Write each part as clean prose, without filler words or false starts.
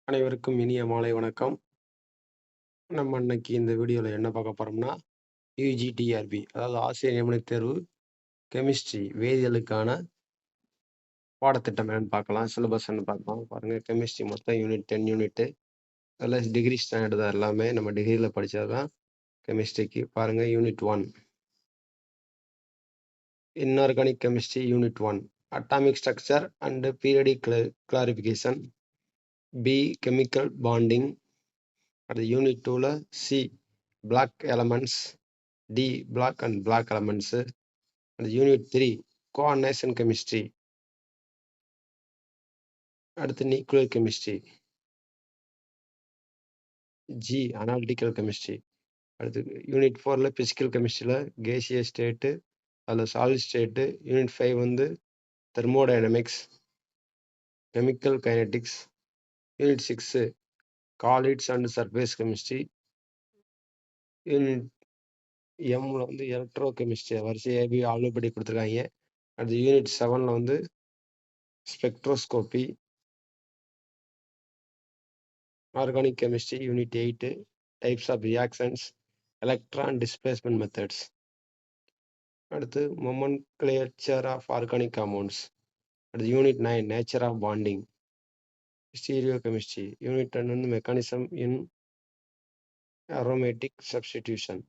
அனைவருக்கும் இனிய மாலை வணக்கம். நம்ம இன்னைக்கு இந்த வீடியோல என்ன பார்க்க போறோம்னா, யுஜிடிஆர்பி அதாவது ஆசிரியர் நியமனத் தேர்வு கெமிஸ்ட்ரி வேதியியலுக்கான பாடத்திட்டம் என்னன்னு பார்க்கலாம். சிலபஸ் என்னன்னு பார்க்கலாம். பாருங்க கெமிஸ்ட்ரி மொத்தம் யூனிட் 10 யூனிட்டு. அதெல்லாம் டிகிரி ஸ்டாண்டர்ட் தான் எல்லாமே. நம்ம டிகிரியில படிச்சது தான் கெமிஸ்ட்ரிக்கு. பாருங்க unit 1 inorganic chemistry unit 1 atomic structure and periodic clarification. B chemical bonding. அடுத்து யூனிட் 2ல C block elements. D block and block elements. அடுத்து யூனிட் 3 கோஆர்டினேஷன் கெமிஸ்ட்ரி. அடுத்து nuclear chemistry. G analytical chemistry. அடுத்து யூனிட் 4ல பிசிக்கல் கெமிஸ்ட்ரியில் gaseous state, அதில் solid state. Unit 5 வந்து thermodynamics, chemical kinetics. Unit 6 colloids and surface chemistry. Unit எம்ல வந்து electro chemistry வரிசையாக ஆல்படி கொடுத்துருக்காங்க. அடுத்து யூனிட் 7ல வந்து spectroscopy. Organic chemistry unit 8 types of reactions, electron displacement methods. அடுத்து மொமென்க்ளேச்சர் ஆஃப் ஆர்கானிக் காம்பவுண்ட்ஸ். அடுத்து unit 9 nature of bonding. Stereo chemistry unit 10 வந்து மெக்கானிசம் இன் அரோமேட்டிக் சப்ஸ்டிடியூஷன்.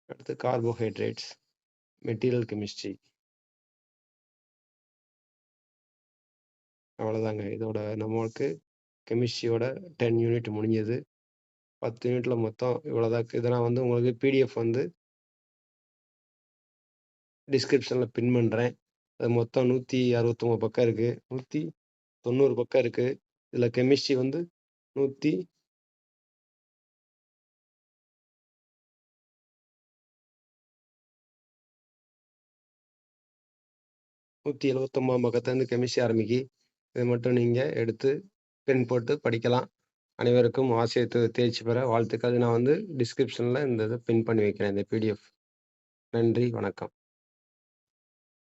அடுத்து கார்போஹைட்ரேட்ஸ், மெட்டீரியல் கெமிஸ்ட்ரி. அவ்வளோதாங்க. இதோட நம்மளுக்கு கெமிஸ்ட்ரியோட 10 யூனிட் முடிஞ்சது. 10 யூனிட்ல மொத்தம் இவ்வளோதான். இதெல்லாம் வந்து உங்களுக்கு பிடிஎஃப் வந்து டிஸ்கிரிப்ஷனில் பின் பண்ணுறேன். அது மொத்தம் 169 பக்கம் இருக்குது. 190 பக்கம் இருக்குது. இதில் கெமிஸ்ட்ரி வந்து 179 பக்கத்துலேருந்து கெமிஸ்ட்ரி ஆரம்பிக்கி. இதை மட்டும் நீங்கள் எடுத்து பென் போட்டு படிக்கலாம். அனைவருக்கும் ஆசிரியர் தேர்ச்சி பெற வாழ்த்துக்கள். நான் வந்து டிஸ்கிரிப்ஷனில் இந்த இதை பின் பண்ணி வைக்கிறேன், இந்த பிடிஎஃப். நன்றி, வணக்கம்.